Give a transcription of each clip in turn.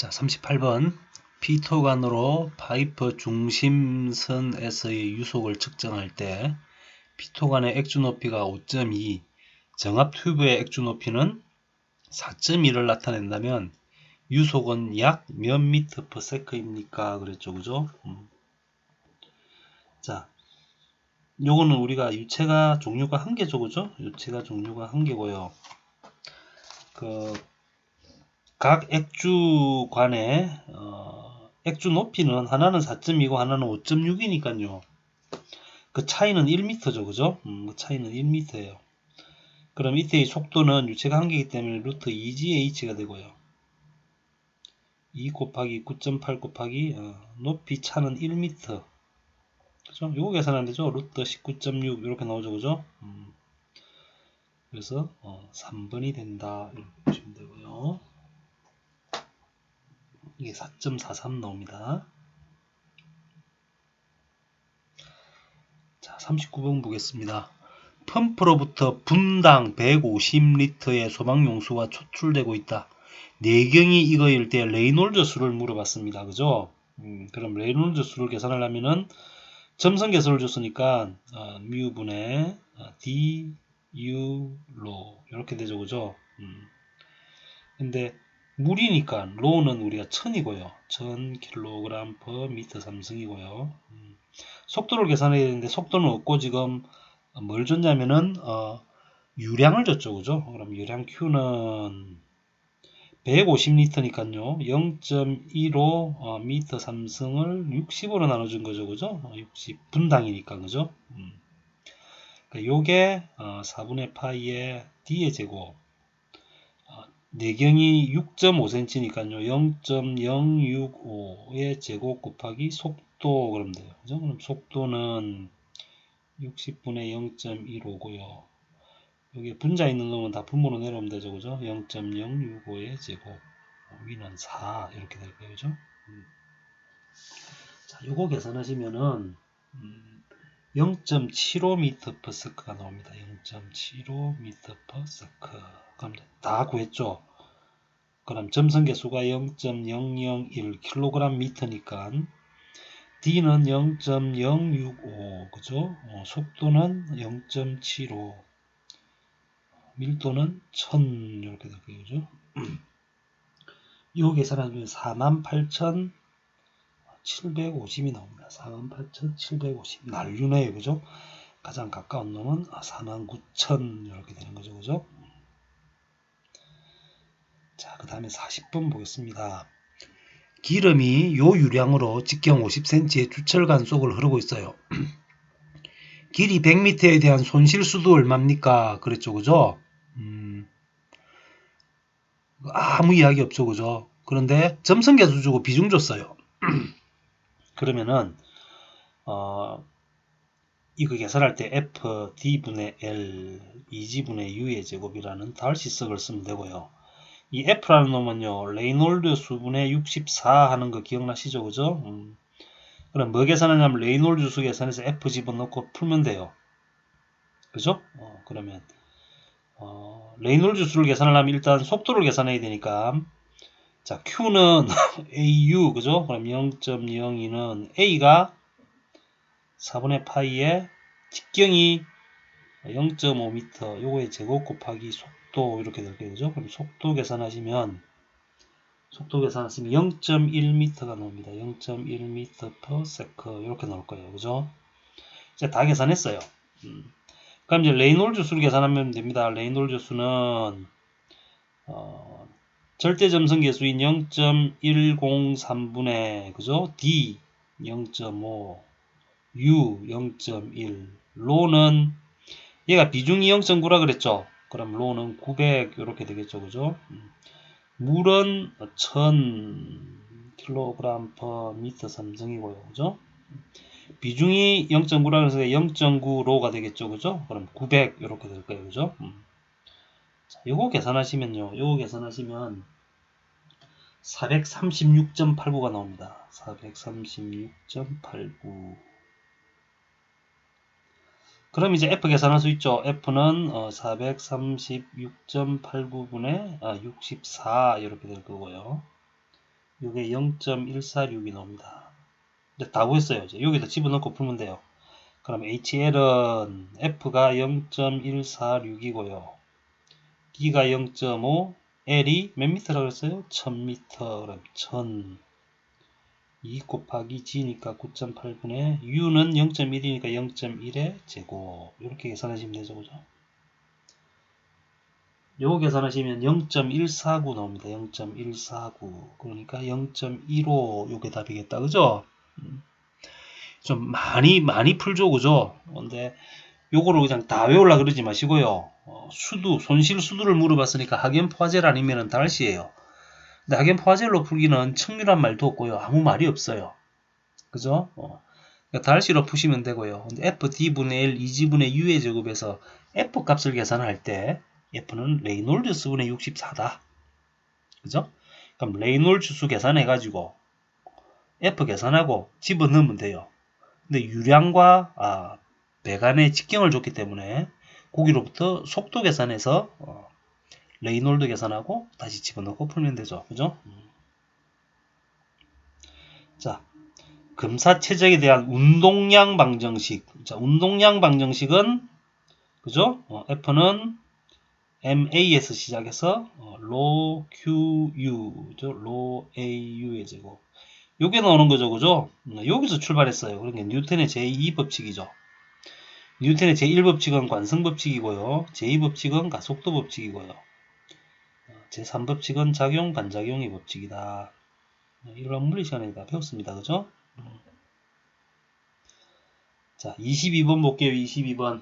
자, 38번 피토관으로 파이프 중심선에서의 유속을 측정할 때 피토관의 액주 높이가 5.2, 정압 튜브의 액주 높이는 4.2를 나타낸다면 유속은 약 몇 미터 퍼 세크입니까? 그랬죠, 그죠? 자, 요거는 우리가 유체가 종류가 한 개죠, 그죠? 유체가 종류가 한 개고요. 각 액주관의 액주 높이는 하나는 4.2고 하나는 5.6이니까요. 그 차이는 1m죠, 그죠? 그 차이는 1m예요. 그럼 이때의 속도는 유체가 한 개이기 때문에 루트 2GH가 되고요. 2 곱하기 9.8 곱하기 높이 차는 1m. 그죠? 요거 계산하면 되죠? 루트 19.6 이렇게 나오죠, 그죠? 그래서 3번이 된다 이렇게 보시면 되고요. 이게 4.43 나옵니다. 자, 39번 보겠습니다. 펌프로부터 분당 150리터의 소방용수가 초출되고 있다. 내경이 이거일 때 레이놀드 수를 물어봤습니다. 그죠? 그럼 레이놀드 수를 계산하려면은 점성계수를 줬으니까 μ분의 d u 로 이렇게 되죠. 그죠? 근데 물이니까 로는 우리가 1000이고요. 1000kg per 미터 삼승이고요. 속도를 계산해야 되는데 속도는 없고 지금 뭘 줬냐면은 유량을 줬죠, 그죠? 그럼 유량 Q는 150리터니까요 0.15 미터 삼승을 60으로 나눠준 거죠, 그죠? 60 분당이니까, 그죠? 요게 4분의 파이의 D의 제곱. 내경이 6.5cm니까요 0.065의 제곱 곱하기 속도 그러면 돼요, 그죠? 그럼 속도는 60분의 0.15고요. 여기 분자 있는 놈은 다 분모로 내려오면 되죠, 그죠? 0.065의 제곱, 위는 4 이렇게 될 거예요, 그죠? 자, 요거 계산하시면은 0.75m per sec가 나옵니다. 0.75m per sec. 그럼 다 구했죠? 그럼 점성계수가 0.001kg/m니까 D는 0.065, 그죠? 속도는 0.75, 밀도는 1000 이렇게 될 거예요, 그죠? 이 계산하면 48,750이 나옵니다. 48,750 난류네요, 그죠? 가장 가까운 놈은 49,000 이렇게 되는 거죠, 그죠? 자, 그 다음에 40번 보겠습니다. 기름이 요 유량으로 직경 50cm의 주철관 속을 흐르고 있어요. 길이 100m에 대한 손실수도 얼마입니까? 그랬죠, 그죠? 아무 이야기 없죠, 그죠? 그런데 점성계수 주고 비중 줬어요. 그러면은 이거 계산할 때 F D분의 L 2G분의 U의 제곱이라는 달시석을 쓰면 되고요. 이 F라는 놈은요, 레이놀드 수분의 64 하는 거 기억나시죠, 그죠? 그럼 뭐 계산하냐면 레이놀드 수 계산해서 F 집어넣고 풀면 돼요. 그죠? 그러면 레이놀드 수를 계산하려면 일단 속도를 계산해야 되니까, 자, Q는 AU, 그죠? 그럼 0.02는 A가 4분의 파이에 직경이 0.5m, 요거의 제곱 곱하기 속도 이렇게 될 거예요, 그죠? 그럼 속도 계산하시면 0.1m가 나옵니다. 0.1m per sec 이렇게 나올 거예요, 그죠? 이제 다 계산했어요. 그럼 이제 레이놀드 수를 계산하면 됩니다. 레이놀드 수는 절대 점성계수인 0.103분의 그죠? D 0.5 U 0.1 로는 얘가 비중이 0.9라 그랬죠? 그럼 로는 900 이렇게 되겠죠, 그죠? 물은 1000kg per 미터 삼승이고요, 그죠? 비중이 0.9라 그래서 0.9 로가 되겠죠, 그죠? 그럼 900 이렇게 될 거예요, 그죠? 자, 요거 계산하시면요, 요거 계산하시면 436.89가 나옵니다. 436.89. 그럼 이제 F 계산할 수 있죠. F는 436.89분의 64 이렇게 될 거고요. 요게 0.146이 나옵니다. 이제 다 구했어요. 이제 여기다 집어넣고 풀면 돼요. 그럼 HL은 F가 0.146이고요. D가 0.5, L이 몇 미터라고 했어요? 1000m. 그럼 1000. 2 곱하기 G니까 9.8분의 U는 0.1이니까 0.1의 제곱. 이렇게 계산하시면 되죠. 그죠? 요거 계산하시면 0.149 나옵니다. 0.149. 그러니까 0.15 요게 답이겠다. 그죠? 좀 많이 풀죠. 그죠? 근데 요거를 그냥 다 외우려 그러지 마시고요. 손실 수두를 물어봤으니까 학연포화젤 아니면 달시예요. 근데 학연포화젤로 풀기는 척률한 말도 없고요. 아무 말이 없어요. 그죠? 그러니까 달시로 푸시면 되고요. 근데 FD분의 L, 2G분의 U의 제곱에서 F 값을 계산할 때 F는 레이놀드 수분의 64다. 그죠? 그럼 레이놀드 수 계산해가지고 F 계산하고 집어넣으면 돼요. 근데 유량과 배관의 직경을 줬기 때문에 거기로부터 속도 계산해서 레이놀드 계산하고 다시 집어넣고 풀면 되죠. 그죠? 자, 금사체적에 대한 운동량 방정식. 자, 운동량 방정식은 그죠? F는 MA에서 시작해서 로 QU, 로 AU의 제곱. 요게 나오는 거죠. 그죠? 여기서 출발했어요. 그러니까 뉴턴의 제2법칙이죠. 뉴턴의 제1법칙은 관성법칙이고요. 제2법칙은 가속도 법칙이고요. 제3법칙은 작용, 반작용의 법칙이다. 이런 물리 시간에 다 배웠습니다. 그죠? 자, 22번 볼게요. 22번.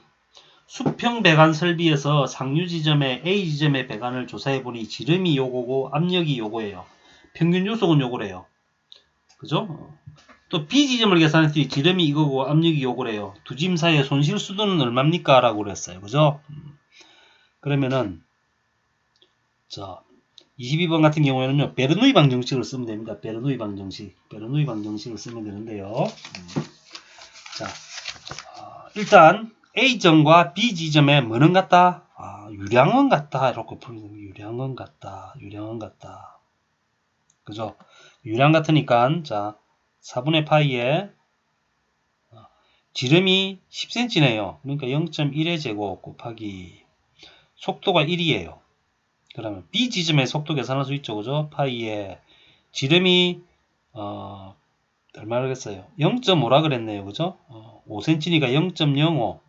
수평 배관 설비에서 상류 지점에 A 지점의 배관을 조사해보니 지름이 요거고 압력이 요거예요. 평균 요속은 요거래요. 그죠? 또 B 지점을 계산했더니 지름이 이거고 압력이 요거래요. 두 지점 사이의 손실 수도는 얼마입니까? 라고 그랬어요. 그죠? 그러면은 자 22번 같은 경우에는요. 베르누이 방정식을 쓰면 됩니다. 베르누이 방정식을 쓰면 되는데요. 자 일단 A점과 B지점에 뭐는 같다? 유량은 같다. 이렇게 풀면 유량은 같다. 그죠? 유량 같으니까 자 4분의 파이에 지름이 10cm네요. 그러니까 0.1의 제곱 곱하기 속도가 1이에요. 그러면 B 지점의 속도 계산할 수 있죠. 그죠? 파이에 지름이 얼마라겠어요? 0.5라 그랬네요. 그죠? 5cm니까 0.05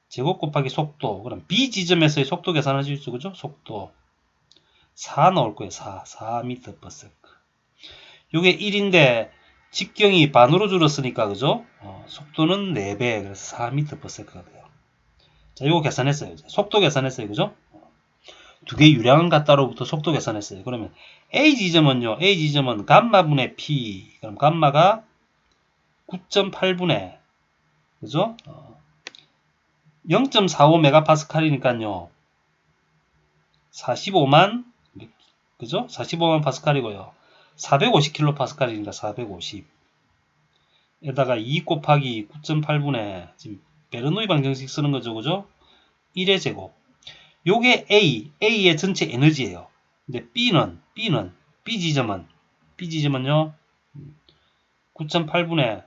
제곱 곱하기 속도. 그럼 B 지점에서의 속도 계산할 수 있죠. 그죠? 속도 4 나올 거예요. 4 m/s. 요게 1인데 직경이 반으로 줄었으니까 그죠? 속도는 4배. 그래서 4 m/s가 돼요. 자, 요거 계산했어요. 속도 계산했어요. 그죠? 두 개 유량은 같다로부터 속도 계산했어요. 그러면 A 지점은 감마분의 P. 그럼 감마가 9.8분의 그죠? 0.45 메가파스칼이니까요. 45만 그죠? 45만 파스칼이고요. 450 킬로파스칼이니까 450. 에다가 2 곱하기 9.8분의 지금 베르노이 방정식 쓰는 거죠. 그죠? 1의 제곱. 요게 A의 전체 에너지예요. 근데 B 지점은요 9.8분의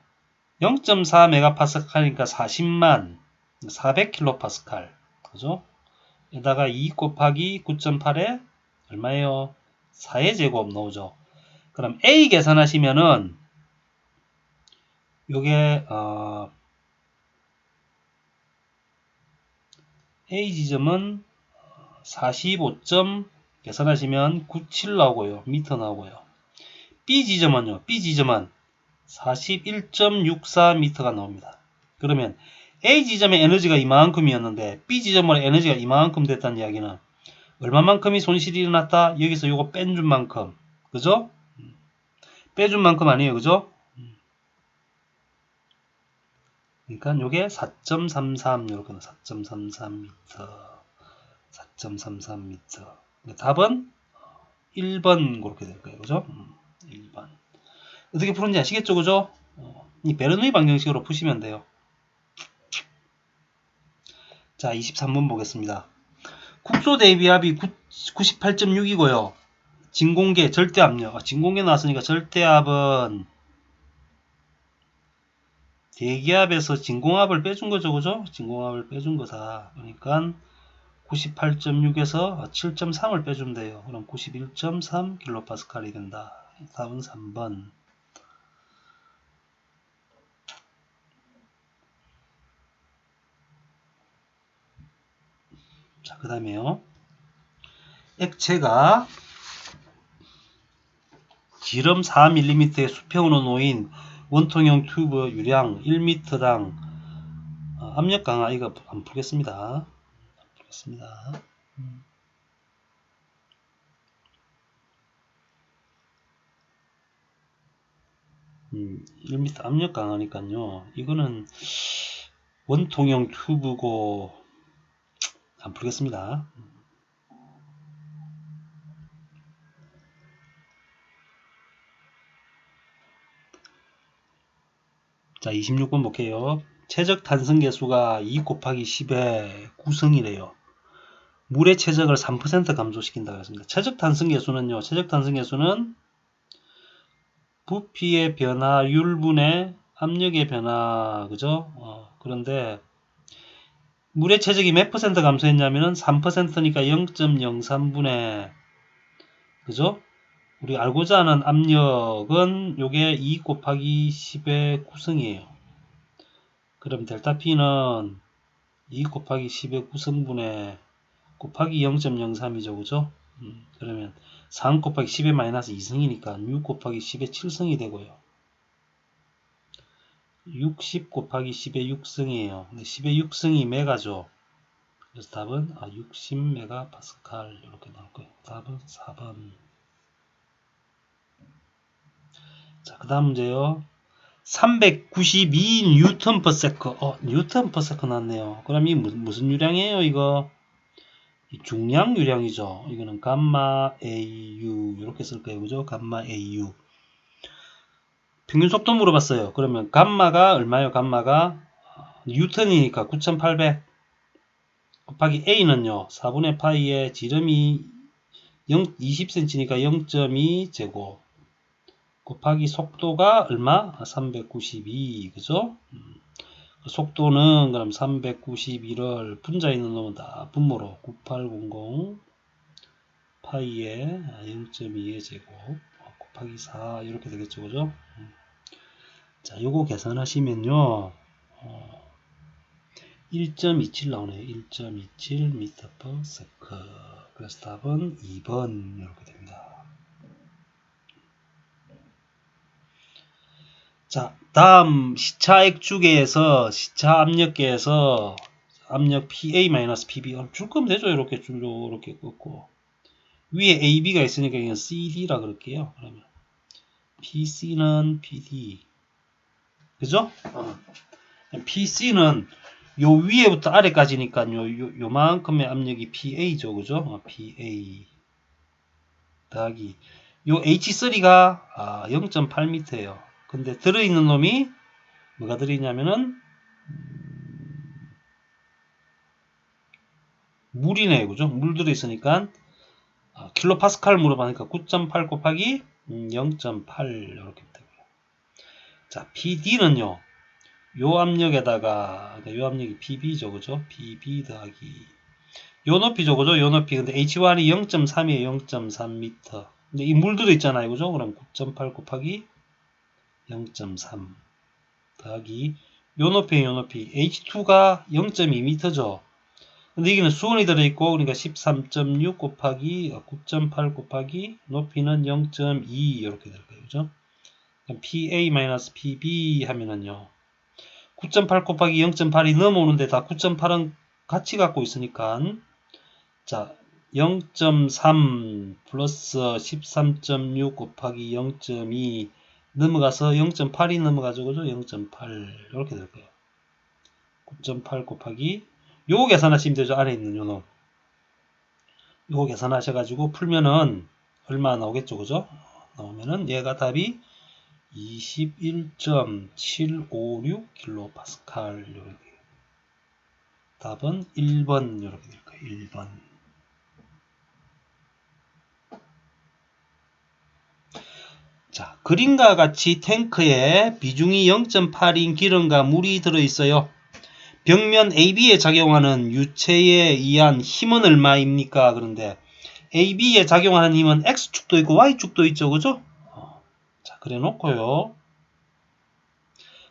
0.4 메가파스칼이니까 40만 400킬로파스칼 그죠? 에다가 2 곱하기 9.8에 얼마예요? 4의 제곱 나오죠. 그럼 A 계산하시면은 요게 A 지점은 45. 계산하시면 97 나오고요. 미터 나오고요. B 지점은 41.64m가 나옵니다. 그러면 A 지점의 에너지가 이만큼이었는데 B 지점의 에너지가 이만큼 됐다는 이야기는 얼마만큼이 손실이 일어났다? 여기서 요거 뺀준 만큼. 그죠? 빼준 만큼 아니에요. 그죠? 그러니까 요게 4.33 이렇게 4.33m. 4.33m. 답은 1번 그렇게 될 거예요. 그죠? 1번. 어떻게 푸는지 아시겠죠? 그죠? 이 베르누이 방정식으로 푸시면 돼요. 자, 23번 보겠습니다. 국소 대비압이 98.6이고요. 진공계 절대압력. 진공계 나왔으니까 절대압은 대기압에서 진공압을 빼준 거죠, 그죠? 진공압을 빼준 거다. 그러니까 98.6에서 7.3을 빼주면 돼요. 그럼 91.3 킬로파스칼이 된다. 답은 3번. 자, 그 다음에요. 액체가 지름 4mm의 수평으로 놓인 원통형 튜브 유량 1m당 압력 강하. 이거 안 풀겠습니다. 1m 압력 강하니까요. 이거는 원통형 튜브고 안 풀겠습니다. 자, 26번 볼게요. 최적 탄성 계수가 2 곱하기 10의 9승이래요. 물의 최적을 3% 감소시킨다고 했습니다. 최적 탄성 계수는요. 최적 탄성 계수는 부피의 변화율분의 압력의 변화, 그죠? 그런데 물의 최적이 몇 퍼센트 감소했냐면은 3%니까 0.03분의, 그죠? 우리 알고자 하는 압력은 요게 2 곱하기 10의 9승이에요. 그럼 델타 P는 2 곱하기 10의 9승분의 곱하기 0.03이죠, 그죠? 그러면 3 곱하기 10의 마이너스 2승이니까 6 곱하기 10의 7승이 되고요. 60 곱하기 10의 6승이에요. 근데 10의 6승이 메가죠. 그래서 답은 60 메가파스칼 이렇게 나올 거예요. 답은 4번. 자, 그 다음 문제요. 392 뉴턴 퍼 세컨. 뉴턴 퍼 세컨 나왔네요. 그럼 이 무슨 유량이에요, 이거? 중량 유량이죠. 이거는 감마 AU 이렇게 쓸 거예요, 그죠? 감마 AU. 평균 속도 물어봤어요. 그러면 감마가 얼마예요? 감마가 뉴턴이니까 9800 곱하기 A는요. 4분의 파이에 지름이 20cm니까 0.2 제곱 곱하기 속도가 얼마? 392 그죠? 속도는 그럼 391을 분자에 있는 놈은 다 분모로 9800 파이에 0.2의 제곱 곱하기 4 이렇게 되겠죠, 그죠? 자, 요거 계산하시면요 1.27 나오네요. 1.27 m per second. 그래서 답은 2번 이렇게 됩니다. 자, 다음 시차 액주계에서 시차 압력계에서 압력 PA-PB 줄 거면 되죠. 이렇게 줄로 이렇게 긋고 위에 AB가 있으니까 그냥 CD라 그럴게요. 그러면 PC는 PD 그죠? PC는 요 위에부터 아래까지니까요. 요만큼의 압력이 PA죠. 그죠? PA 더하기 요 H3가 0.8m예요. 근데 들어있는 놈이 뭐가 들어있냐면은 물이네요. 그죠? 물 들어있으니까 킬로파스칼 물어보니까 9.8 곱하기 0.8 이렇게 되고요. 자, PD는요. 요 압력에다가 요 압력이 PB죠. 그죠? PB 더하기 요 높이죠. 그죠? 요 높이. 근데 H1이 0.3이에요. 0.3m. 근데 이 물 들어있잖아요. 그죠? 그럼 9.8 곱하기 0.3 더하기 요 높이 요 높이 H2가 0.2m죠. 근데 여기는 수온이 들어있고 그러니까 13.6 곱하기 9.8 곱하기 높이는 0.2 이렇게 될 거예요. 그죠? PA-PB 하면은요 9.8 곱하기 0.8이 넘어오는데 다 9.8은 같이 갖고 있으니까 자 0.3 플러스 13.6 곱하기 0.2 넘어가서 0.8이 넘어가죠. 그죠? 0.8 이렇게 될 거예요. 9.8 곱하기 요거 계산하시면 되죠. 안에 있는 요 놈. 요거 계산하셔가지고 풀면은 얼마 나오겠죠. 그죠? 나오면은 얘가 답이 21.756 킬로파스칼 이렇게 답은 1번 이렇게 될 거예요. 1번. 자, 그림과 같이 탱크에 비중이 0.8인 기름과 물이 들어있어요. 벽면 AB에 작용하는 유체에 의한 힘은 얼마입니까? 그런데 AB에 작용하는 힘은 X축도 있고 Y축도 있죠. 그죠? 자, 그래 놓고요.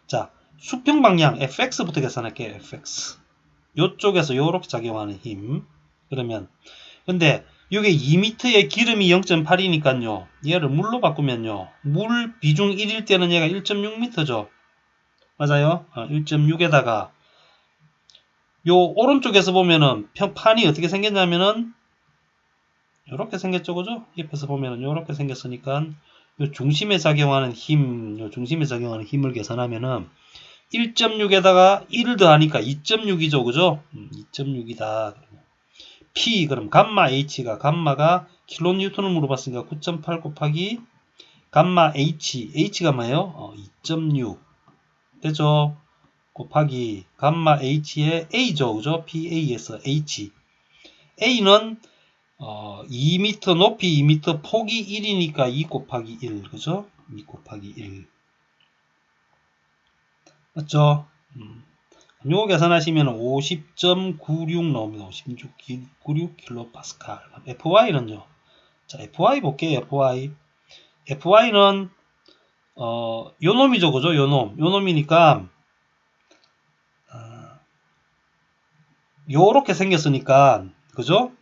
자, 수평 방향 fx부터 계산할게요. fx. 요쪽에서 요렇게 작용하는 힘. 그러면 근데 이게 2m의 기름이 0.8이니까요. 얘를 물로 바꾸면요. 물 비중 1일 때는 얘가 1.6m죠. 맞아요? 1.6에다가 요 오른쪽에서 보면은 판이 어떻게 생겼냐면은 요렇게 생겼죠. 그죠? 옆에서 보면은 요렇게 생겼으니까 요 중심에 작용하는 힘, 요 중심에 작용하는 힘을 계산하면은 1.6에다가 1을 더하니까 2.6이죠. 그죠? 2.6이다. P 그럼 감마 H가 감마가 킬로니우턴을 물어봤으니까 9.8 곱하기 감마 H가 뭐예요? 2.6 되죠? 곱하기 감마 H의 A죠. 그죠? PA에서 H. A는 2m 높이 2m 폭이 1이니까 2 곱하기 1 그죠? 2 곱하기 1 맞죠? 요거 계산하시면 50.96 나옵니다. 50.96 킬로파스칼. FY는요. 자, FY 볼게요. FY는 요 놈이죠. 그죠? 요 놈이니까 요렇게 생겼으니까 그죠?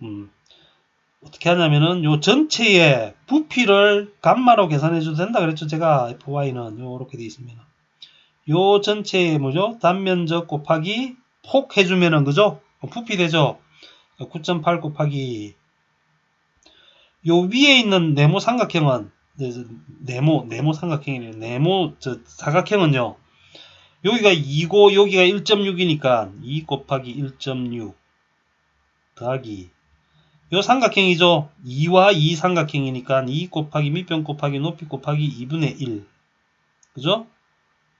어떻게 하냐면은 요 전체의 부피를 감마로 계산해 줘도 된다 그랬죠. 제가 FY는 요렇게 돼 있습니다. 요 전체의 뭐죠? 단면적 곱하기 폭 해주면은 그죠? 부피 되죠? 9.8 곱하기 요 위에 있는 네모 삼각형은 네모 삼각형이네요. 네모 사각형은요. 여기가 2고 여기가 1.6이니까 2 곱하기 1.6 더하기 요 삼각형이죠. 2와 2 삼각형이니까 2 곱하기 밑변 곱하기 높이 곱하기 2분의 1 그죠?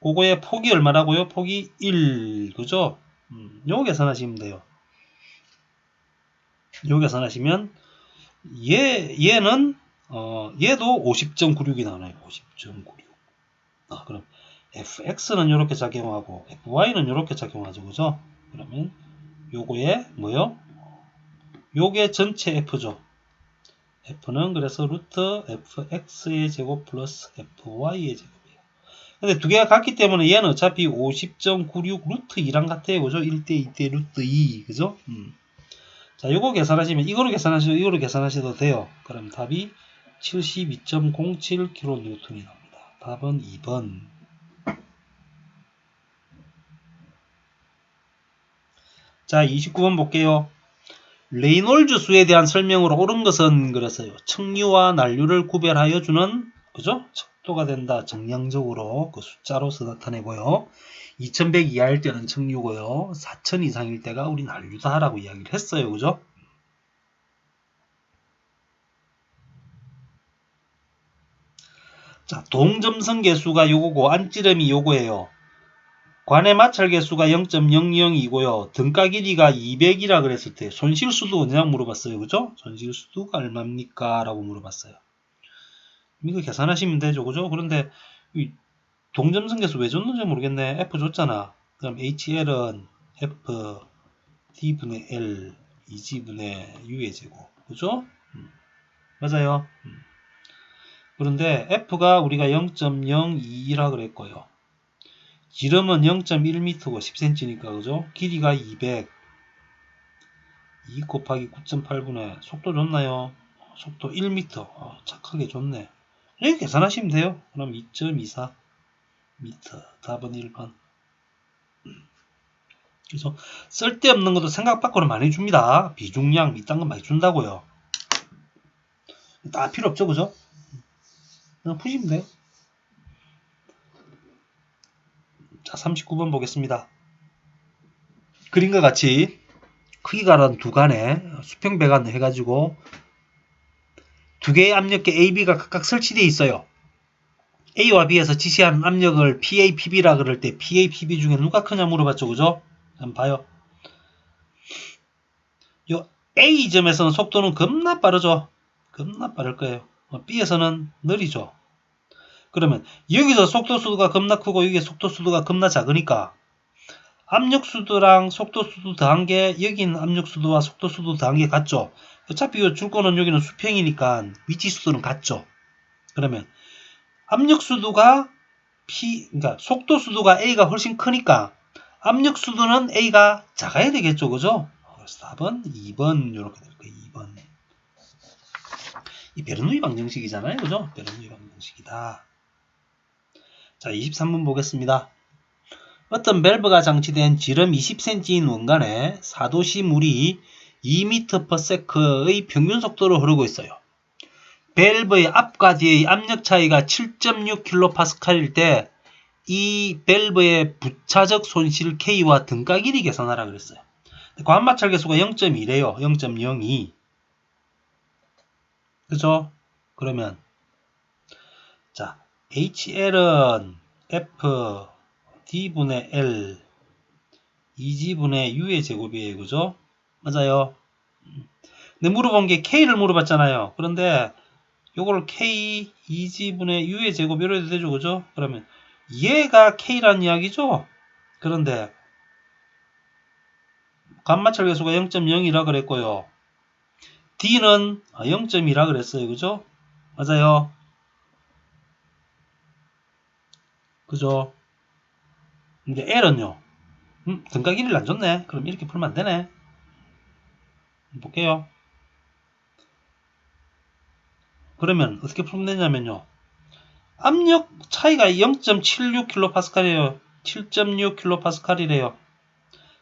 그거의 폭이 얼마라고요? 폭이 1 그죠? 요거 계산하시면 돼요. 요거 계산하시면 얘는 얘도 50.96이 나오네요. 50.96 그럼 fx는 이렇게 작용하고 fy는 이렇게 작용하죠. 그죠? 그러면 요거에 뭐요? 요게 전체 f죠. f는 그래서 루트 fx의 제곱 플러스 fy의 제곱이에요. 근데 두 개가 같기 때문에 얘는 어차피 50.96 루트 2랑 같아요. 그죠? 1대 2대 루트 2 그죠? 자, 요거 계산하시면 이거로 계산하셔도 돼요. 그럼 답이 72.07kN이 나옵니다. 답은 2번. 자, 29번 볼게요. 레이놀즈 수에 대한 설명으로 옳은 것은 그랬어요. 척류와 난류를 구별하여 주는 그죠? 척도가 된다. 정량적으로 그 숫자로서 나타내고요. 2100 이하일 때는 척류고요. 4000 이상일 때가 우리 난류다라고 이야기를 했어요. 그죠? 자, 동점선 개수가 요거고 안찌름이 요거예요. 관의 마찰 개수가 0.00이고요. 등가 길이가 200이라 그랬을 때 손실수도 언제나 물어봤어요. 그죠? 손실수가 얼마입니까? 라고 물어봤어요. 이거 계산하시면 되죠. 그죠? 그런데 동점선 개수 왜 줬는지 모르겠네. F 줬잖아. 그럼 HL은 F D분의 L 2G분의 U의 제곱. 그죠? 맞아요. 그런데 F가 우리가 0.02라 그랬고요. 지름은 0.1m고 10cm니까 그죠? 길이가 200 2 곱하기 9.8분의 속도 좋나요? 속도 1m 착하게 좋네. 이렇게 계산하시면 돼요. 그럼 2.24m 답은 1번. 그래서 쓸데없는 것도 생각 밖으로 많이 줍니다. 비중량 이딴 거 많이 준다고요. 다 필요 없죠. 그죠? 그냥 푸시면 돼요. 자, 39번 보겠습니다. 그림과 같이 크기가 다른 두 간에 수평 배관을 해가지고 두 개의 압력계 AB가 각각 설치되어 있어요. A와 B에서 지시하는 압력을 PA, PB라 그럴 때 PA, PB 중에 누가 크냐 물어봤죠. 그죠? 한번 봐요. 요 A점에서는 속도는 겁나 빠르죠. 겁나 빠를 거예요. B에서는 느리죠. 그러면 여기서 속도수도가 겁나 크고 여기 속도수도가 겁나 작으니까 압력수도랑 속도수도 더한 게 여기는 압력수도와 속도수도 더한 게 같죠. 어차피 줄 거는 여기는 수평이니까 위치수도는 같죠. 그러면 압력수도가 그러니까 속도수도가 A가 훨씬 크니까 압력수도는 A가 작아야 되겠죠. 그죠? 그래서 답은 2번 이렇게 될 거예요. 2번. 이 베르누이 방정식이잖아요. 그죠? 베르누이 방정식이다. 자, 23번 보겠습니다. 어떤 밸브가 장치된 지름 20cm인 원간에 4도씨 물이 2m/s의 평균 속도로 흐르고 있어요. 밸브의 앞과 뒤의 압력 차이가 7.6kPa일 때 이 밸브의 부차적 손실 K와 등가 길이 계산하라 그랬어요. 과압마찰 계수가 0.2래요. 0.02. 그죠? 그러면 자, HL은 F D분의 L 2G분의 U의 제곱이에요. 그죠? 맞아요. 근데 물어본 게 K를 물어봤잖아요. 그런데 요걸 K 2G분의 U의 제곱 이래도 되죠. 그죠? 그러면 얘가 K란 이야기죠? 그런데 관마찰 계수가 0.0이라 그랬고요. D는 0.2라 그랬어요. 그죠? 맞아요. 그죠? 근데 L은요. 등가 길이를 안 줬네. 그럼 이렇게 풀면 안 되네. 볼게요. 그러면 어떻게 풀면 되냐면요. 압력 차이가 0.76kPa이에요. 7.6kPa이래요.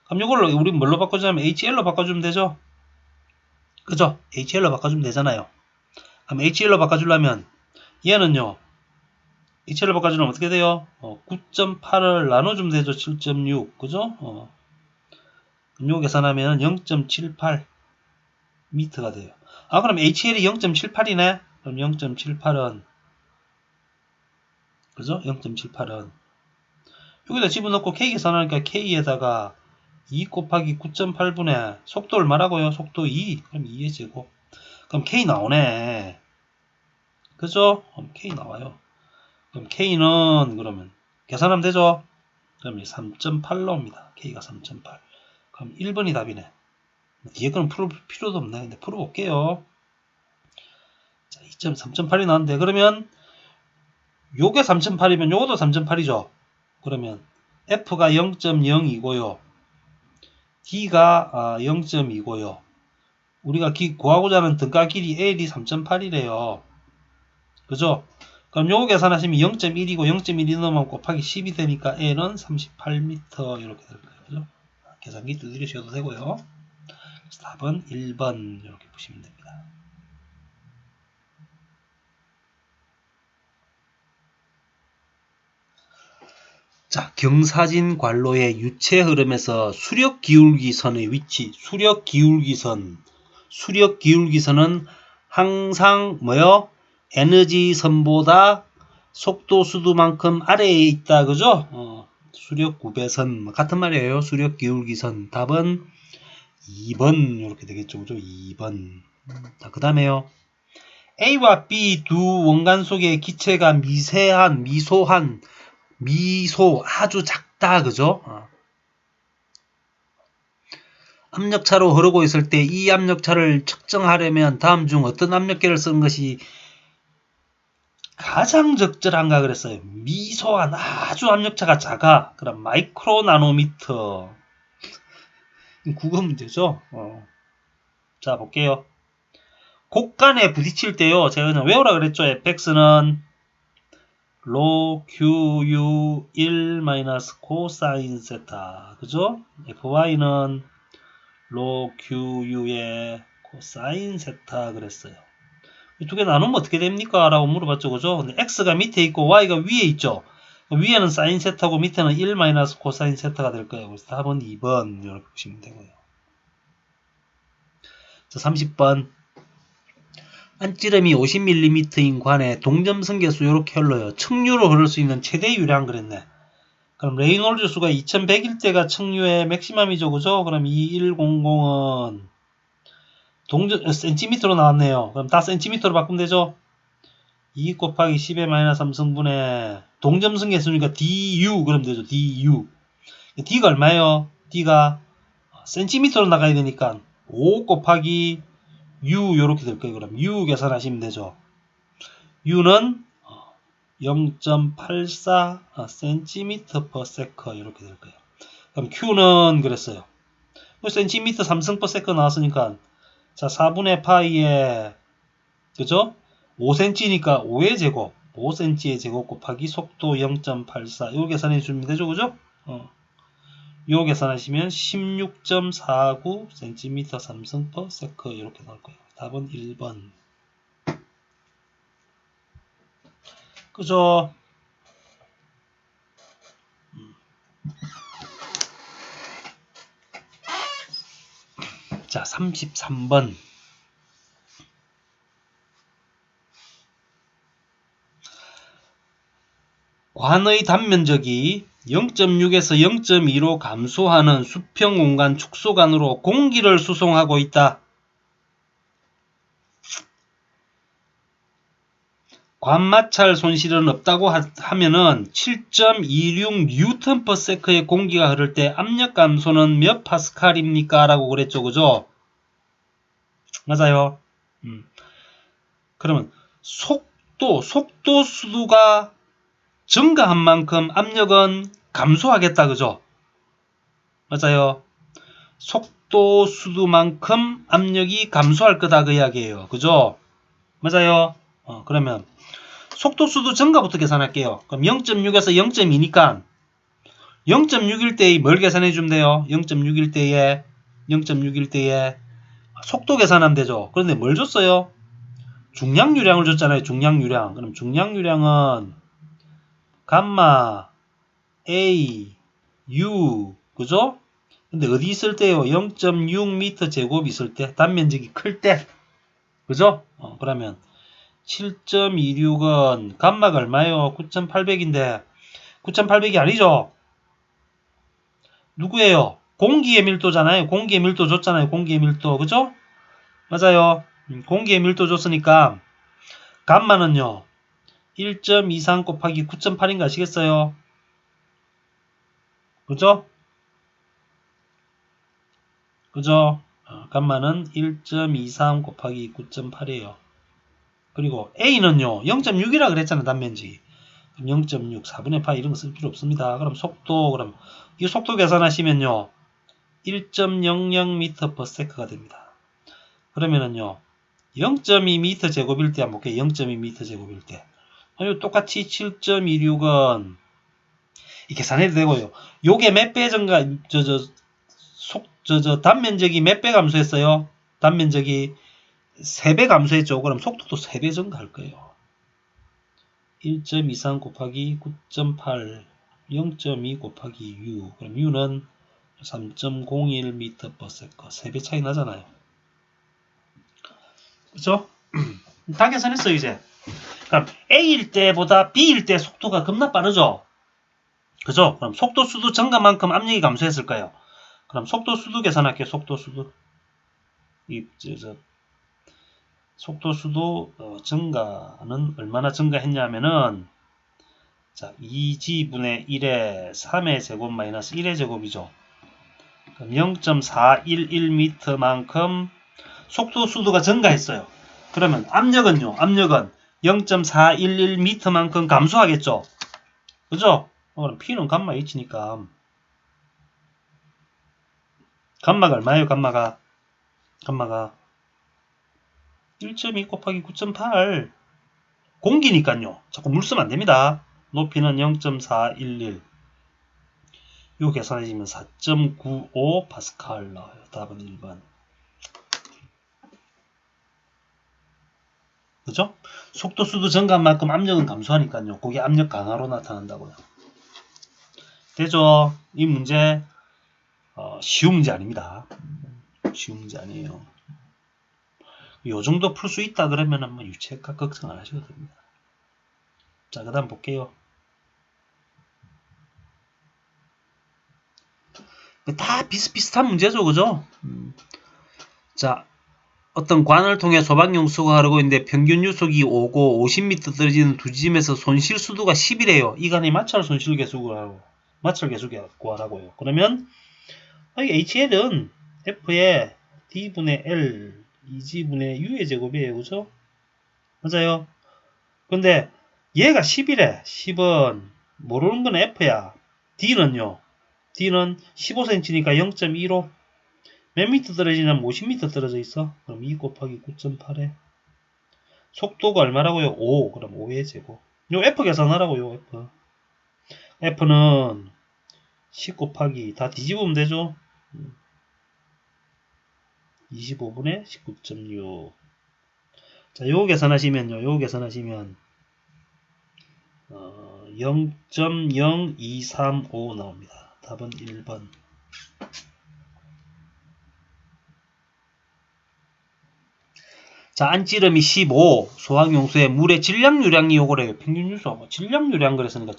그럼 이걸로 우리 뭘로 바꿔주냐면 HL로 바꿔주면 되죠. 그죠? HL로 바꿔주면 되잖아요. 그럼 HL로 바꿔주려면 얘는요. HL로 바꿔주려면 어떻게 돼요? 9.8을 나눠주면 되죠. 7.6 그죠? 그럼 요 계산하면 0.78 미터가 돼요. 아 그럼 HL이 0.78이네. 그럼 0.78은 그죠? 0.78은 여기다 집어넣고 K 계산하니까 K에다가 2 곱하기 9.8분의 속도 얼마라고요? 속도 2. 그럼 2의 제곱. 그럼 K 나오네. 그죠? 그럼 K 나와요. 그럼 K는 그러면 계산하면 되죠? 그럼 3.8 나옵니다. K가 3.8. 그럼 1번이 답이네. 뒤에 거는 풀 필요도 없네. 근데 풀어볼게요. 자, 2.3.8이 나왔는데 그러면 요게 3.8이면 요것도 3.8이죠. 그러면 F가 0.0이고요. D가 0.2고요. 우리가 구하고자 하는 등가 길이 L이 3.8이래요. 그죠? 그럼 요거 계산하시면 0.1이고 0.1이 넣으면 곱하기 10이 되니까 L은 38m 이렇게 될 거예요. 그죠? 계산기 두드리셔도 되고요. 답은 1번 이렇게 보시면 됩니다. 자, 경사진 관로의 유체 흐름에서 수력 기울기선의 위치, 수력 기울기선은 항상 뭐요? 에너지 선보다 속도 수두만큼 아래에 있다. 그죠? 수력 구배선 같은 말이에요. 수력 기울기선. 답은 2번 이렇게 되겠죠. 그죠? 2번. 자, 그 다음에요. A와 B 두 원간 속의 기체가 미소 아주 작다. 그죠? 압력차로 흐르고 있을 때 이 압력차를 측정하려면 다음 중 어떤 압력계를 쓰는 것이 가장 적절한가 그랬어요. 미소한 아주 압력차가 작아. 그럼 마이크로 나노미터. 국어 문제죠. 자 볼게요. 곡간에 부딪힐 때요. 제가 그냥 외우라 그랬죠. fx는 로 qu 1 코사인 세타. 그죠? fy는 로 QU의 코사인 세타 그랬어요. 이 두 개 나누면 어떻게 됩니까? 라고 물어봤죠. 그죠? 근데 X가 밑에 있고 Y가 위에 있죠. 위에는 사인 세타고 밑에는 1 코사인 세타가 될 거예요. 그래서 답은 2번 이렇게 보시면 되고요. 자, 30번. 안찌름이 50mm인 관에 동점성계수 이렇게 흘러요. 층류로 흐를 수 있는 최대 유량 그랬네. 그럼 레이놀드 수가 2100일 때가 층류의 맥시멈이죠. 그죠? 그럼 2100은 센티미터로 나왔네요. 그럼 다 센티미터로 바꾸면 되죠? 2 곱하기 10의 마이너스 3승분의 동점승계 했으니까 du 그러면 되죠. du. d가 얼마예요? d가 센티미터로 나가야 되니까 5 곱하기 u 요렇게 될 거예요. 그럼 u 계산하시면 되죠. u는 0.84 cm per second 이렇게 될 거예요. 그럼 q는 그랬어요. 센티미터 3승 per second 나왔으니까 자 4분의 파이에 그죠? 5cm니까 5의 제곱 5cm의 제곱 곱하기 속도 0.84 이거 계산해 주면 되죠. 그죠? 요 계산하시면 16.49 cm 3승 per second 이렇게 나올 거예요. 답은 1번. 그죠? 자, 33번. 관의 단면적이 0.6에서 0.2로 감소하는 수평 공간 축소관으로 공기를 수송하고 있다. 관마찰 손실은 없다고 하면은 7.26 뉴턴 퍼 세크의 공기가 흐를 때 압력 감소는 몇 파스칼입니까? 라고 그랬죠. 그죠? 맞아요. 그러면 속도 수두가 증가한 만큼 압력은 감소하겠다. 그죠? 맞아요. 속도 수두만큼 압력이 감소할 거다. 그 이야기예요. 그죠? 맞아요. 그러면 속도 수도 증가부터 계산할게요. 그럼 0.6에서 0.2니까 0.6일 때에 뭘 계산해 주면 돼요? 0.6일 때에 속도 계산하면 되죠. 그런데 뭘 줬어요? 중량유량을 줬잖아요. 중량유량. 그럼 중량유량은 감마 A U 그죠? 근데 어디 있을 때요? 0.6m 제곱 있을 때 단면적이 클 때 그죠? 그러면 7.26은 감마가 얼마예요? 9,800인데 9,800이 아니죠? 누구예요? 공기의 밀도잖아요. 공기의 밀도 줬잖아요. 공기의 밀도 그죠? 맞아요. 공기의 밀도 줬으니까 감마는요 1.23 곱하기 9.8인가 아시겠어요? 그죠? 그죠? 감마는 1.23 곱하기 9.8이에요. 그리고 A는요 0.6이라 그랬잖아요. 단면지 0.6 4분의 파이 이런 거 쓸 필요 없습니다. 그럼 속도 그럼 이 속도 계산하시면요 1.00m per sec가 됩니다. 그러면은요 0.2m 제곱일 때 한번 볼게요. 0.2m 제곱일 때 똑같이 7.26은 이 계산해도 되고요. 요게 몇 배 증가 단면적이 몇 배 감소했어요? 단면적이 3배 감소했죠. 그럼 속도도 3배 증가할 거예요. 1.23 곱하기 9.8 0.2 곱하기 u 그럼 u는 3.01m per second 3배 차이 나잖아요. 그쵸? 다 계산했어요 이제. 그럼 A일 때보다 B일 때 속도가 겁나 빠르죠? 그죠? 그럼 속도 수도 증가만큼 압력이 감소했을 거예요. 그럼 속도 수도 계산할게요. 속도 수도. 속도 수도 증가는 얼마나 증가했냐면은 자 2g분의 1의 3의 제곱 마이너스 1의 제곱이죠. 그럼 0.411m만큼 속도 수도가 증가했어요. 그러면 압력은요. 압력은 0.411m만큼 감소하겠죠. 그죠? 그럼 P는 감마 H니까 감마가 얼마예요? 감마가 1.2 곱하기 9.8 공기니까요. 자꾸 물 쓰면 안됩니다. 높이는 0.411 요 계산해주면 4.95 파스칼 나와요. 답은 1번. 그죠? 속도 수도 증가한 만큼 압력은 감소하니까요. 그게 압력 강화로 나타난다고요. 되죠? 이 문제 쉬운 문제 아닙니다. 쉬운 문제 아니에요. 요 정도 풀 수 있다 그러면 뭐 유체가 걱정 안 하셔도 됩니다. 자, 그 다음 볼게요. 다 비슷비슷한 문제죠, 그죠? 자, 어떤 관을 통해 소방용 수가 흐르고 있는데 평균 유속이 5고 50m 떨어지는 두 지점에서 손실 수도가 10이래요. 이 간의 마찰 손실 계수를 하고 마찰 계수 구하라고요. 그러면 HL은 F의 D분의 L 2G분의 U의 제곱이에요. 그죠? 맞아요. 근데 얘가 10이래. 10은 모르는 건 F야. D는요. D는 15cm니까 0.15. 몇 미터 떨어지냐면 50m 떨어져 있어. 그럼 2 곱하기 9.8에 속도가 얼마라고요? 5. 그럼 5의 제곱. 요 F 계산하라고요. F. F는 10 곱하기 다 뒤집으면 되죠. 25분의 19.6. 자, 요거 계산하시면요. 요거 계산하시면 0.0235 나옵니다. 답은 1번. 자, 안찌름이 15, 소황용수의 물의 질량유량이 요거래요. 평균유수. 질량유량 그랬으니까,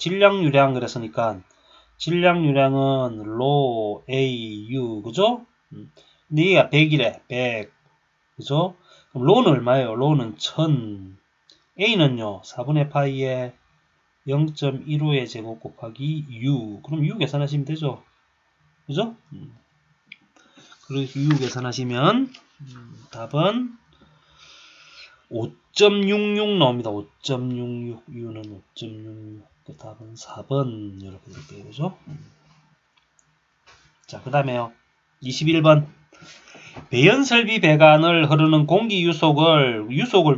질량유량은 로 AU, 그죠? 근데 얘가 100이래. 100. 그죠? 그럼 로는 얼마예요? 로는 1000. A는요, 4분의 파이에 0.15의 제곱 곱하기 U. 그럼 U 계산하시면 되죠? 그죠? 그래서 U 계산하시면, 답은 5.66 나옵니다. 5.66. U는 5.66. 그 답은 4번. 이렇게 될게요. 그죠? 자, 그 다음에요. 21번. 배연설비 배관을 흐르는 공기 유속을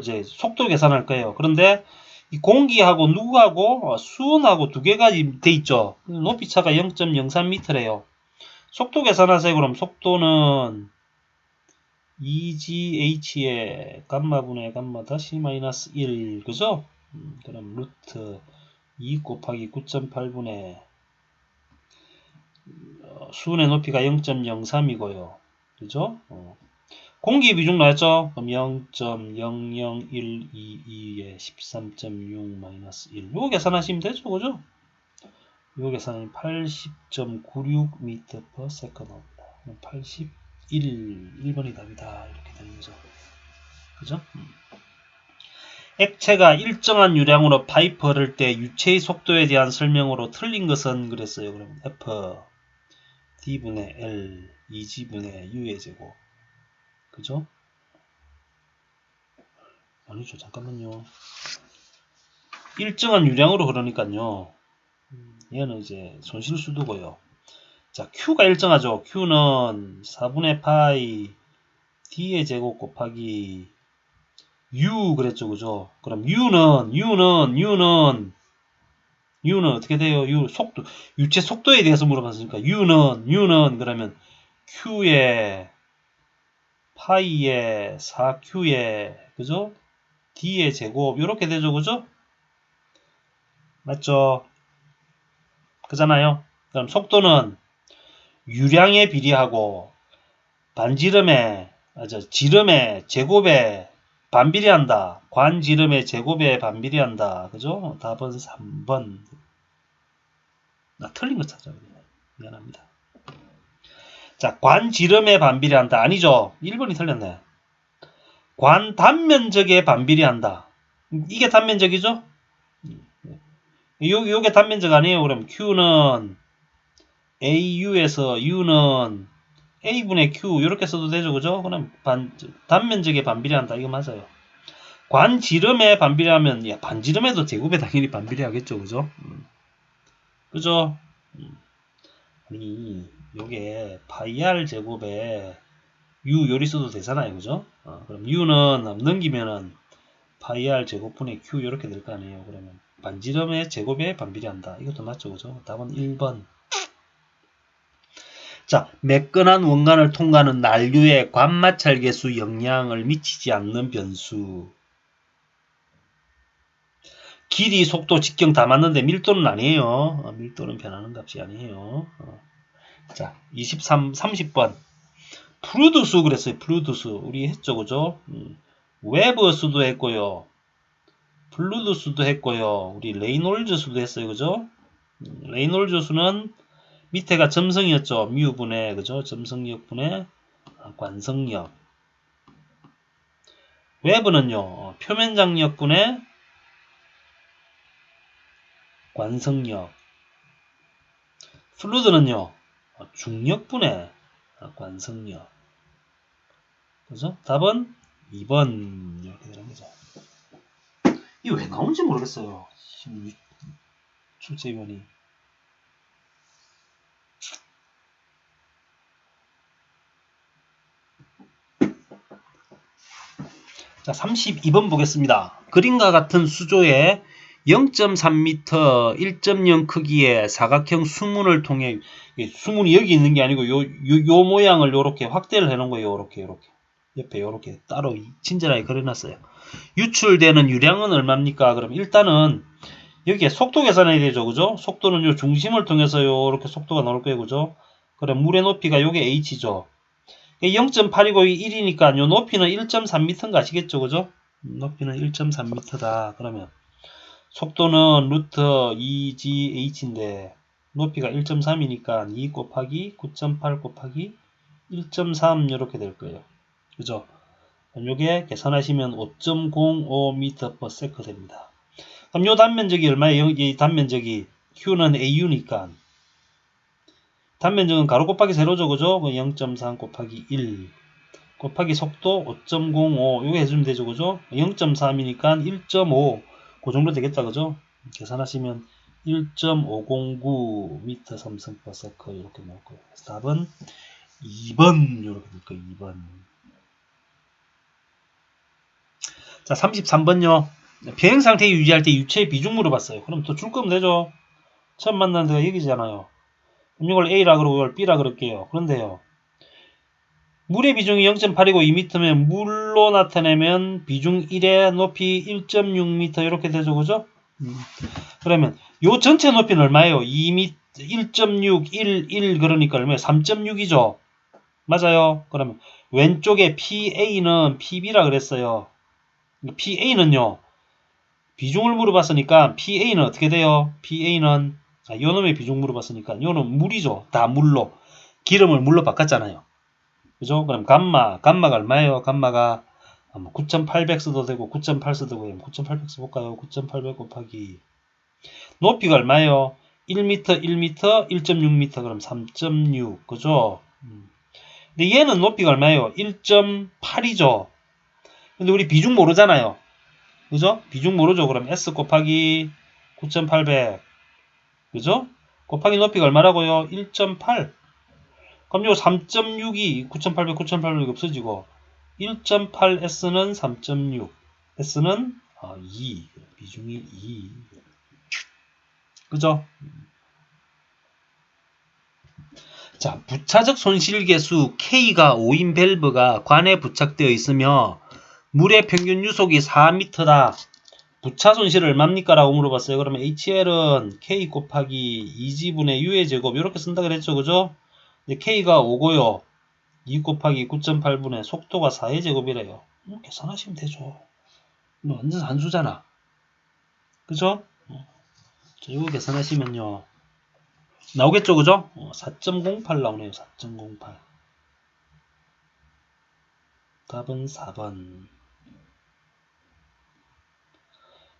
이제 속도 계산할 거예요. 그런데 이 공기하고 누구하고 수온하고 두 개가 돼 있죠. 높이 차가 0.03m래요. 속도 계산하세요. 그럼 속도는 2GH의 감마분의 감마 다시 마이너스 1. 그죠? 그럼 루트 2 곱하기 9.8분의 수온의 높이가 0.03이고요. 그죠? 공기 비중 나왔죠? 그럼 0.00122에 13.6 마이너스 1. 요거 계산하시면 되죠? 그죠? 요거 계산하면 80.96m/s 나옵니다. 1번이 답이다. 이렇게 되는 거죠. 그죠? 액체가 일정한 유량으로 파이프 흐를 때 유체의 속도에 대한 설명으로 틀린 것은 그랬어요. 그럼 F D분의 L 2G분의 U의 제곱. 그죠? 아니죠. 잠깐만요. 일정한 유량으로 흐르니까요. 얘는 이제 손실수도고요. 자, Q가 일정하죠. Q는 4분의 파이 D의 제곱 곱하기 U 그랬죠. 그죠? 그럼 U는 어떻게 돼요? 속도, 유체 속도에 대해서 물어봤으니까 U는 그러면 Q의 파이의 4Q의 그죠? D의 제곱 이렇게 되죠. 그죠? 맞죠? 그잖아요. 그럼 속도는 유량에 비례하고 지름의 제곱에 반비례한다. 관지름의 제곱에 반비례한다. 그죠? 답은 3번. 나 틀린 거 찾아요. 미안합니다. 자, 관지름에 반비례한다. 아니죠? 1번이 틀렸네. 관 단면적에 반비례한다. 이게 단면적이죠? 요게 단면적 아니에요. 그럼 Q는 AU에서 U는 A분의 Q 이렇게 써도 되죠. 그죠? 그럼 단면적에 반비례한다. 이거 맞아요. 관지름에 반비례하면 반지름에도 제곱에 당연히 반비례하겠죠. 그죠? 그죠? 아니 요게 파이 R 제곱에 U 요리 써도 되잖아요. 그죠? 그럼 U는 넘기면은 파이 R 제곱분의 Q 이렇게 될 거 아니에요. 그러면 반지름의 제곱에 반비례한다. 이것도 맞죠. 그죠? 답은 1번. 자, 매끈한 원관을 통과하는 난류의 관마찰계수 영향을 미치지 않는 변수. 길이, 속도, 직경 다 맞는데 밀도는 아니에요. 밀도는 변하는 값이 아니에요. 자, 30번. 프루드수 그랬어요. 프루드수. 우리 했죠. 그죠? 웨버수도 했고요. 플루드수도 했고요. 우리 레이놀즈수도 했어요. 그죠? 레이놀즈수는 밑에가 점성이었죠. 뮤분의 그죠? 점성력분의 관성력. 웨브는요, 표면 장력분의 관성력. 플루드는요, 중력분의 관성력. 그죠? 답은 2번. 이렇게 되는 거죠. 이게 왜 나온지 모르겠어요. 출제위원이. 자, 32번 보겠습니다. 그림과 같은 수조에 0.3m 1.0 크기의 사각형 수문을 통해, 수문이 여기 있는 게 아니고 요 모양을 요렇게 확대를 해 놓은 거예요. 요렇게 옆에 요렇게 따로 친절하게 그려놨어요. 유출되는 유량은 얼마입니까? 그럼 일단은 여기에 속도 계산해야 되죠. 그죠? 속도는 요 중심을 통해서 요렇게 속도가 나올 거예요. 그죠? 그럼 물의 높이가 요게 h죠. 0.8이고 1이니까 요 높이는 1.3m인 거 아시겠죠? 그죠? 높이는 1.3m다. 그러면 속도는 루트 2gH인데 높이가 1.3이니까 2 곱하기 9.8 곱하기 1.3 이렇게 될 거예요. 그죠? 요게 계산하시면 5.05m/s 됩니다. 그럼 요 단면적이 얼마예요? 이 단면적이 Q는 AU니까 단면적은 가로 곱하기 세로죠. 그죠? 0.3 곱하기 1 곱하기 속도 5.05 요거 해주면 되죠. 그죠? 0.3이니까 1.5 그 정도 되겠다. 그죠? 계산하시면 1.509m/s 이렇게 나올 거예요. 그래서 답은 2번 이렇게 될 거예요. 2번. 자, 33번요. 비행 상태 유지할 때 유체의 비중 물어봤어요. 그럼 또 줄 거면 되죠. 처음 만난 데가 여기잖아요. 그럼 이걸 A라 그러고 이걸 B라 그럴게요. 그런데요. 물의 비중이 0.8이고 2m면 물로 나타내면 비중 1에 높이 1.6m 이렇게 되죠. 그죠? 그러면 요 전체 높이는 얼마예요? 2m, 1.6, 1 그러니까 얼마예요? 3.6이죠. 맞아요. 그러면 왼쪽에 PA는 PB라 그랬어요. PA는요. 비중을 물어봤으니까 PA는 어떻게 돼요? PA는 요 놈의 비중 물어봤으니까 요는 물이죠. 다 물로. 기름을 물로 바꿨잖아요. 그죠? 그럼 감마가 얼마예요? 감마가 9,800 써도 되고 9.8 써도 되고 9,800 써볼까요? 9,800 곱하기 높이가 얼마예요? 1m, 1m, 1.6m 그럼 3.6 그죠? 근데 얘는 높이가 얼마예요? 1.8이죠. 근데 우리 비중 모르잖아요. 그죠? 비중 모르죠. 그럼 S 곱하기 9,800 그죠? 곱하기 높이가 얼마라고요? 1.8 그럼 요 3.6이 9,800, 9,800 없어지고 1.8S는 3.6 S는 2 비중이 2 그죠? 자, 부차적 손실계수 K가 5인 밸브가 관에 부착되어 있으며 물의 평균 유속이 4m다. 부차 손실은 얼마입니까? 라고 물어봤어요. 그러면 HL은 K 곱하기 2G분의 U의 제곱 이렇게 쓴다 그랬죠. 그죠? K가 5고요. 2 곱하기 9.8분의 속도가 4의 제곱이래요. 계산하시면 되죠. 완전 한수잖아. 그죠? 자, 이거 계산하시면요. 나오겠죠? 그죠? 4.08 나오네요. 4.08. 답은 4번.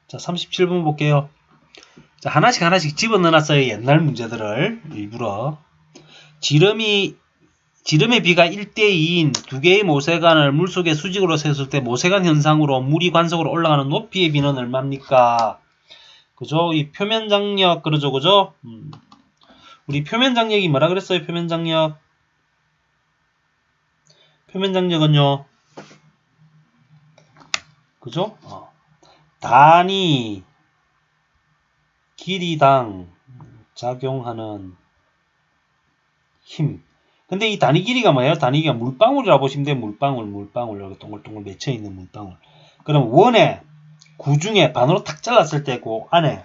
자, 37번 볼게요. 자, 하나씩 집어넣어놨어요. 옛날 문제들을. 일부러. 지름의 비가 1대2인 두 개의 모세관을 물속에 수직으로 세웠을 때 모세관 현상으로 물이 관속으로 올라가는 높이의 비는 얼마입니까? 그죠? 이 표면 장력, 그러죠? 그죠? 우리 표면 장력이 뭐라 그랬어요? 표면 장력. 표면 장력은요. 그죠? 단위 길이당 작용하는 힘. 근데 이 단위 길이가 뭐예요? 단위 길이가 물방울이라고 보시면 돼요. 물방울. 여기 동글동글 맺혀있는 물방울. 그럼 원의 구중에 반으로 탁 잘랐을 때 그 안에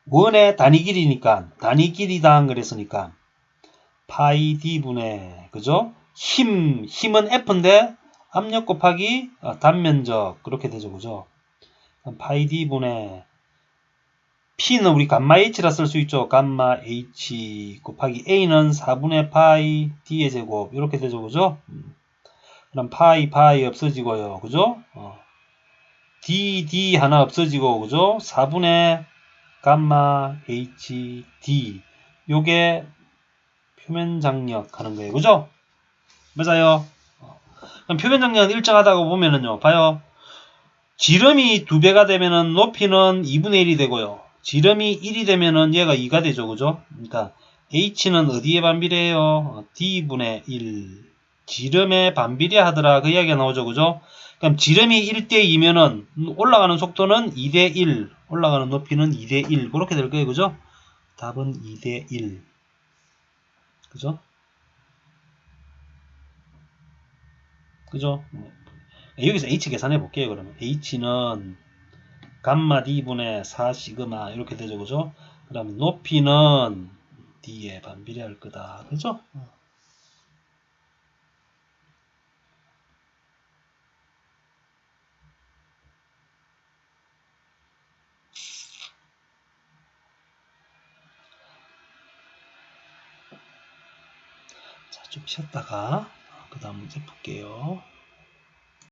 원의 단위 길이니까 단위 길이당 그랬으니까 파이 d분의 그죠? 힘은 F인데 압력 곱하기 단면적 그렇게 되죠. 그죠? 파이 d분의 P는 우리 감마 H라 쓸 수 있죠. 감마 H 곱하기 A는 4분의 파이 D의 제곱 이렇게 되죠. 그죠? 그럼 파이 없어지고요. 그죠? D 하나 없어지고, 그죠? 4분의 감마 HD. 요게 표면 장력 하는 거예요. 그죠? 맞아요. 그럼 표면 장력은 일정하다고 보면은요. 봐요. 지름이 2배가 되면은 높이는 2분의 1이 되고요. 지름이 1이 되면은 얘가 2가 되죠. 그죠? 그러니까 H는 어디에 반비례해요? D분의 1. 지름에 반비례하더라. 그 이야기가 나오죠. 그죠? 그럼 지름이 1대 2면은 올라가는 속도는 2대 1. 올라가는 높이는 2대 1. 그렇게 될 거예요. 그죠? 답은 2대 1. 그죠? 그죠? 여기서 H 계산해 볼게요. 그러면 H는 감마 D분의 4 시그마 이렇게 되죠. 그죠? 그 다음에 높이는 D에 반비례할 거다. 그죠? 자, 좀 쉬었다가 그 다음 문제 볼게요.